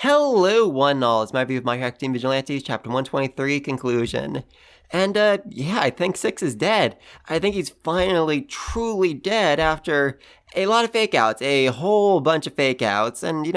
Hello, one and all. It's my review of My Hero Academia Vigilantes, Chapter 123, Conclusion. And, yeah, I think Six is dead. I think he's finally truly dead after a lot of fake outs, a whole bunch of fake outs. And,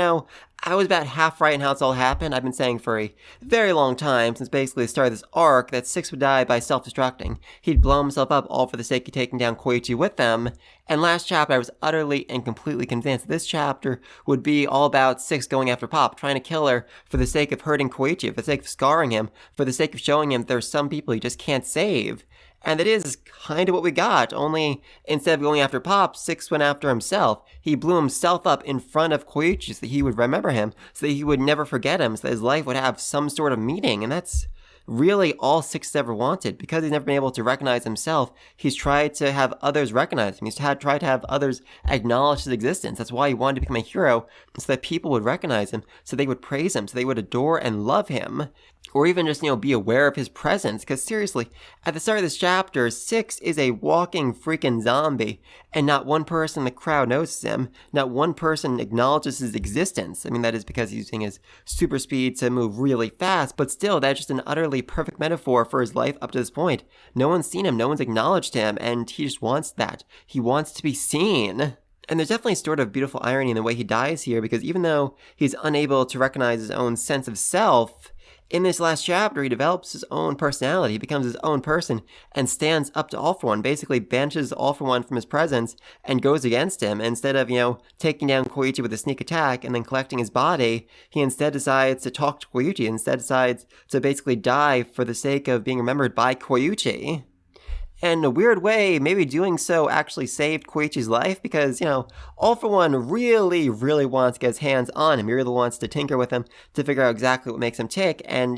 I was about half right in how it's all happened. I've been saying for a very long time, since basically the start of this arc, that Six would die by self-destructing. He'd blow himself up all for the sake of taking down Koyuchi with them. And last chapter, I was utterly and completely convinced this chapter would be all about Six going after Pop, trying to kill her for the sake of hurting Koyuchi, for the sake of scarring him, for the sake of showing him there's some people he just can't save. And that is kind of what we got, only instead of going after Pop, Six went after himself. He blew himself up in front of Koyuchi so that he would remember him, so that he would never forget him, so that his life would have some sort of meaning. And that's really all Six ever wanted. Because he's never been able to recognize himself, he's tried to have others recognize him. He's tried to have others acknowledge his existence. That's why he wanted to become a hero, so that people would recognize him, so they would praise him, so they would adore and love him. Or even just, be aware of his presence. Because seriously, at the start of this chapter, Six is a walking freaking zombie. And not one person in the crowd notices him. Not one person acknowledges his existence. I mean, that is because he's using his super speed to move really fast. But still, that's just an utterly perfect metaphor for his life up to this point. No one's seen him. No one's acknowledged him. And he just wants that. He wants to be seen. And there's definitely sort of beautiful irony in the way he dies here. Because even though he's unable to recognize his own sense of self, in this last chapter, he develops his own personality. He becomes his own person and stands up to All For One, basically banishes All For One from his presence and goes against him. And instead of, taking down Koyuchi with a sneak attack and then collecting his body, he instead decides to talk to Koyuchi, instead decides to basically die for the sake of being remembered by Koyuchi. And in a weird way, maybe doing so actually saved Koichi's life because, All For One really, really wants to get his hands on him. He really wants to tinker with him to figure out exactly what makes him tick and,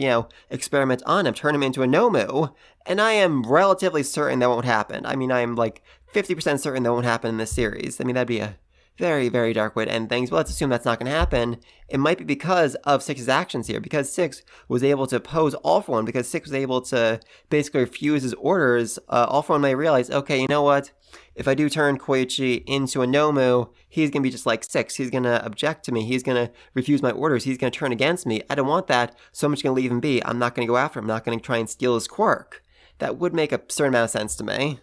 experiment on him, turn him into a Nomu. And I am relatively certain that won't happen. I mean, I am like 50% certain that won't happen in this series. I mean, that'd be a very, very dark way to end things, but let's assume that's not going to happen. It might be because of Six's actions here, because Six was able to oppose All For One, because Six was able to basically refuse his orders. All For One may realize, okay, you know what? If I do turn Koyuchi into a Nomu, he's going to be just like Six. He's going to object to me. He's going to refuse my orders. He's going to turn against me. I don't want that, so I'm just going to leave him be. I'm not going to go after him. I'm not going to try and steal his quirk. That would make a certain amount of sense to me.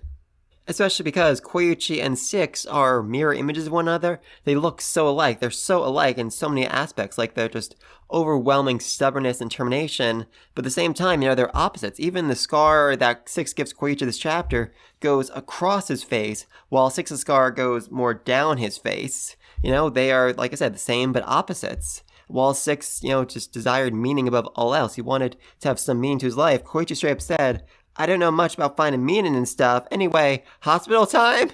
Especially because Koyuchi and Six are mirror images of one another. They look so alike. They're so alike in so many aspects. Like they're just overwhelming stubbornness and determination. But at the same time, they're opposites. Even the scar that Six gives Koyuchi this chapter goes across his face, while Six's scar goes more down his face. They are, like I said, the same but opposites. While Six, just desired meaning above all else. He wanted to have some meaning to his life. Koyuchi straight up said, I don't know much about finding meaning and stuff. Anyway, hospital time?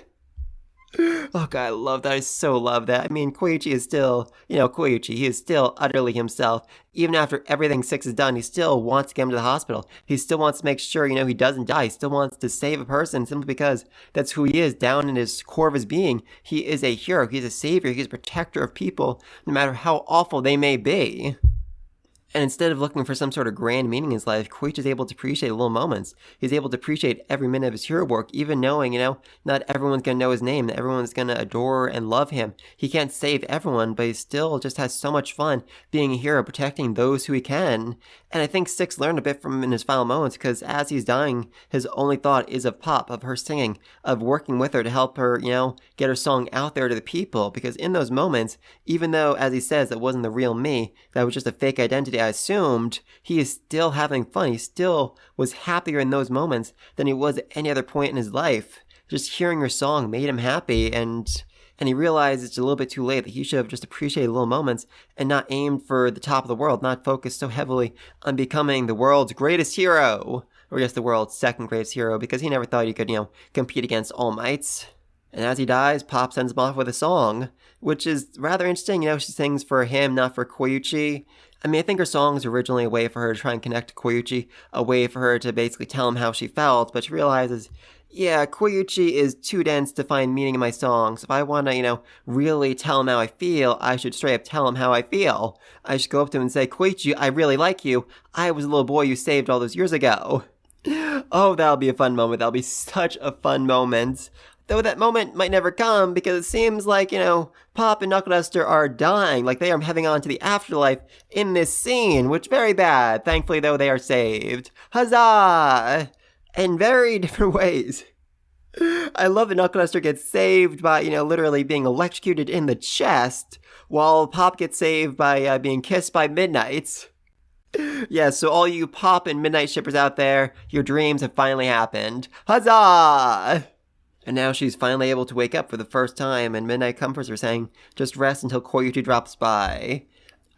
Oh god, I love that. I so love that. I mean, Koyuchi is still, Koyuchi. He is still utterly himself. Even after everything Six has done, he still wants to get him to the hospital. He still wants to make sure, he doesn't die. He still wants to save a person simply because that's who he is down in his core of his being. He is a hero. He's a savior. He's a protector of people, no matter how awful they may be. And instead of looking for some sort of grand meaning in his life, Koichi is able to appreciate little moments. He's able to appreciate every minute of his hero work, even knowing, not everyone's going to know his name, that everyone's going to adore and love him. He can't save everyone, but he still just has so much fun being a hero, protecting those who he can. And I think Six learned a bit from him in his final moments, because as he's dying, his only thought is of Pop, of her singing, of working with her to help her, get her song out there to the people. Because in those moments, even though, as he says, it wasn't the real me, that was just a fake identity, I assumed, he is still having fun. He still was happier in those moments than he was at any other point in his life. Just hearing her song made him happy, and he realized it's a little bit too late, that he should have just appreciated little moments and not aimed for the top of the world, not focused so heavily on becoming the world's greatest hero, or I guess the world's second greatest hero, because he never thought he could, compete against All Mights. And as he dies, Pop sends him off with a song, which is rather interesting. She sings for him, not for Koyuchi. I mean, I think her song was originally a way for her to try and connect to Koyuchi, a way for her to basically tell him how she felt, but she realizes, yeah, Koyuchi is too dense to find meaning in my songs. If I want to, really tell him how I feel, I should straight up tell him how I feel. I should go up to him and say, Koyuchi, I really like you. I was a little boy you saved all those years ago. Oh, that'll be a fun moment. That'll be such a fun moment. Though that moment might never come because it seems like, Pop and Knuckle Duster are dying, like they are heading on to the afterlife in this scene, which very bad. Thankfully, though, they are saved. Huzzah! In very different ways. I love that Knuckle Duster gets saved by, literally being electrocuted in the chest, while Pop gets saved by being kissed by Midnight. Yeah, so all you Pop and Midnight shippers out there, your dreams have finally happened. Huzzah! And now she's finally able to wake up for the first time, and Midnight comforts her, saying, just rest until Koyuchi drops by.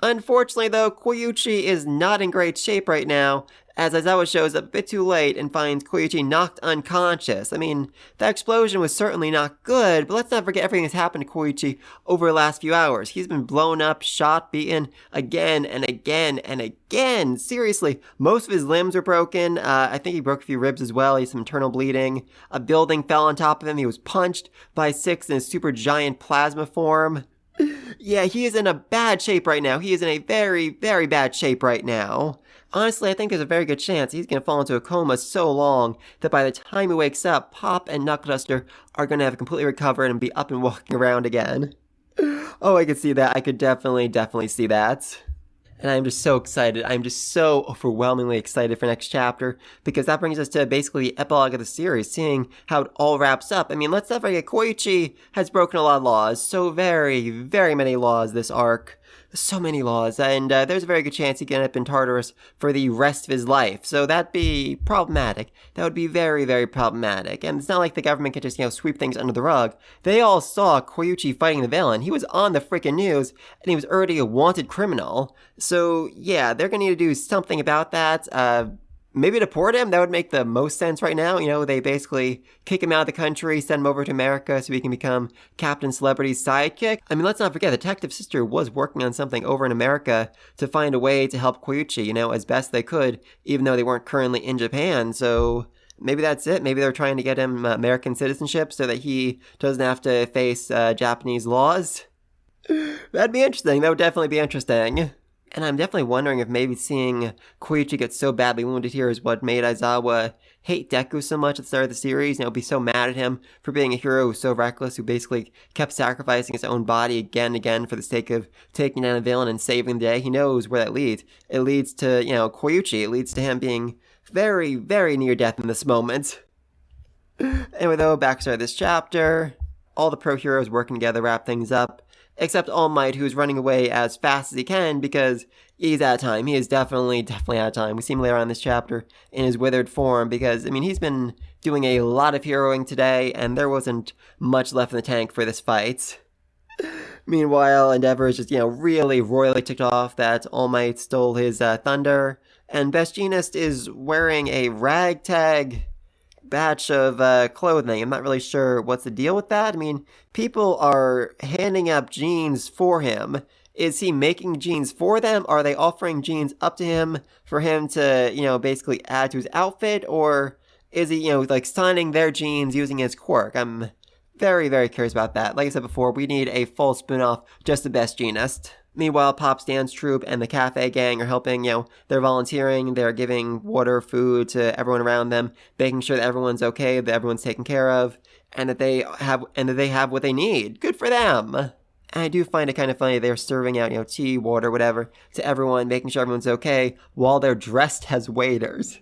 Unfortunately, though, Koyuchi is not in great shape right now, as Aizawa shows up a bit too late and finds Koyuchi knocked unconscious. I mean, that explosion was certainly not good, but let's not forget everything that's happened to Koyuchi over the last few hours. He's been blown up, shot, beaten, again and again and again. Seriously, most of his limbs were broken. I think he broke a few ribs as well. He has some internal bleeding. A building fell on top of him. He was punched by Six in a super giant plasma form. Yeah, he is in a bad shape right now. He is in a very, very bad shape right now. Honestly, I think there's a very good chance he's going to fall into a coma so long that by the time he wakes up, Pop and Knuckle Duster are going to have completely recovered and be up and walking around again. Oh, I could see that. I could definitely see that. And I'm just so excited. I'm just so overwhelmingly excited for next chapter, because that brings us to basically the epilogue of the series, seeing how it all wraps up. I mean, let's not forget, Koyuchi has broken a lot of laws. So very, very many laws this arc. So many laws, and there's a very good chance he can end up in Tartarus for the rest of his life. So that'd be problematic. That would be very, very problematic. And it's not like the government can just, sweep things under the rug. They all saw Koyuchi fighting the villain. He was on the freaking news, and he was already a wanted criminal. So yeah, they're gonna need to do something about that. Maybe deport him? That would make the most sense right now. They basically kick him out of the country, send him over to America so he can become Captain Celebrity's sidekick. I mean, let's not forget, the detective sister was working on something over in America to find a way to help Koyuchi, as best they could, even though they weren't currently in Japan. So maybe that's it. Maybe they're trying to get him American citizenship so that he doesn't have to face Japanese laws. That'd be interesting. That would definitely be interesting. And I'm definitely wondering if maybe seeing Koyuchi get so badly wounded here is what made Aizawa hate Deku so much at the start of the series. Be so mad at him for being a hero who's so reckless, who basically kept sacrificing his own body again and again for the sake of taking down a villain and saving the day. He knows where that leads. It leads to, Koyuchi. It leads to him being very, very near death in this moment. Anyway, though, backstory of this chapter. All the pro heroes working together wrap things up. Except All Might, who's running away as fast as he can because he's out of time. He is definitely out of time. We see him later on in this chapter in his withered form because, he's been doing a lot of heroing today, and there wasn't much left in the tank for this fight. Meanwhile, Endeavor is just, really royally ticked off that All Might stole his thunder, and Best Jeanist is wearing a ragtag batch of clothing. I'm not really sure what's the deal with that. People are handing up jeans for him. Is he making jeans for them? Are they offering jeans up to him for him to, basically add to his outfit? Or is he, signing their jeans using his quirk? I'm very, very curious about that. Like I said before, we need a full spin-off, just the Best Jeanist. Meanwhile, Pop's dance troupe and the cafe gang are helping, they're volunteering, they're giving water, food to everyone around them, making sure that everyone's okay, that everyone's taken care of, and that they have what they need. Good for them. And I do find it kind of funny they're serving out, tea, water, whatever, to everyone, making sure everyone's okay, while they're dressed as waiters.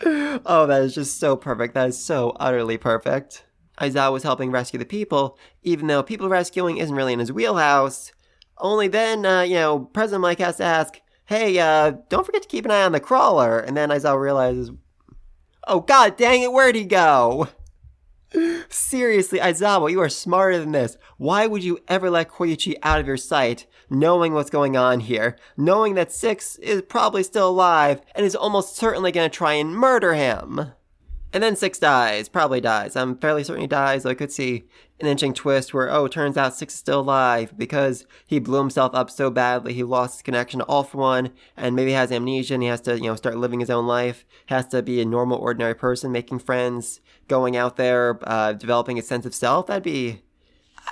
Oh, that is just so perfect. That is so utterly perfect. Aizawa was helping rescue the people, even though people rescuing isn't really in his wheelhouse. Only then, President Mike has to ask, hey, don't forget to keep an eye on the crawler. And then Aizawa realizes, oh, god dang it, where'd he go? Seriously, Aizawa, you are smarter than this. Why would you ever let Koyuchi out of your sight, knowing what's going on here, knowing that Six is probably still alive and is almost certainly going to try and murder him? And then Six probably dies. I'm fairly certain he dies, though I could see an inching twist where, it turns out Six is still alive because he blew himself up so badly he lost his connection to All For One, and maybe has amnesia and he has to, start living his own life, has to be a normal, ordinary person, making friends, going out there, developing a sense of self. That'd be,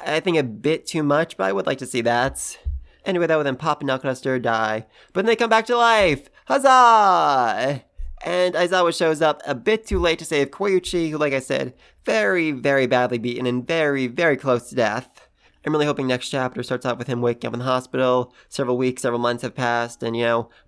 I think, a bit too much, but I would like to see that. Anyway, though, then Pop and Knuckle Duster die, but then they come back to life! Huzzah! And Aizawa shows up a bit too late to save Koyuchi, who, like I said, very, very badly beaten and very, very close to death. I'm really hoping next chapter starts out with him waking up in the hospital. Several weeks, several months have passed, and,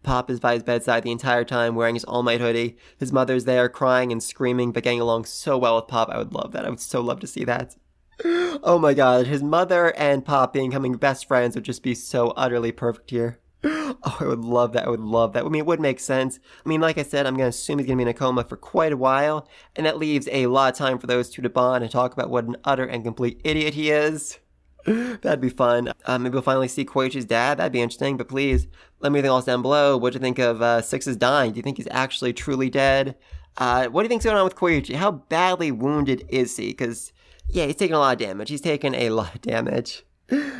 Pop is by his bedside the entire time wearing his All Might hoodie. His mother's there crying and screaming, but getting along so well with Pop. I would love that. I would so love to see that. Oh my god, his mother and Pop becoming best friends would just be so utterly perfect here. Oh, I would love that. I would love that. I mean, it would make sense. I mean, like I said, I'm going to assume he's going to be in a coma for quite a while, and that leaves a lot of time for those two to bond and talk about what an utter and complete idiot he is. That'd be fun. Maybe we'll finally see Koichi's dad. That'd be interesting. But please, let me know else down below. What do you think of Six's dying? Do you think he's actually truly dead? What do you think's going on with Koyuchi? How badly wounded is he? Because, yeah, he's taking a lot of damage. He's taken a lot of damage.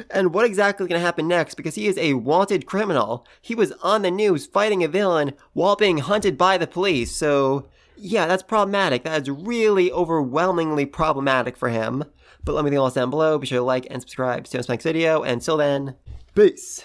And what exactly is going to happen next? Because he is a wanted criminal. He was on the news fighting a villain while being hunted by the police. So, yeah, that's problematic. That is really overwhelmingly problematic for him. But let me know all down below. Be sure to like and subscribe. See you on the next video. And until then, peace.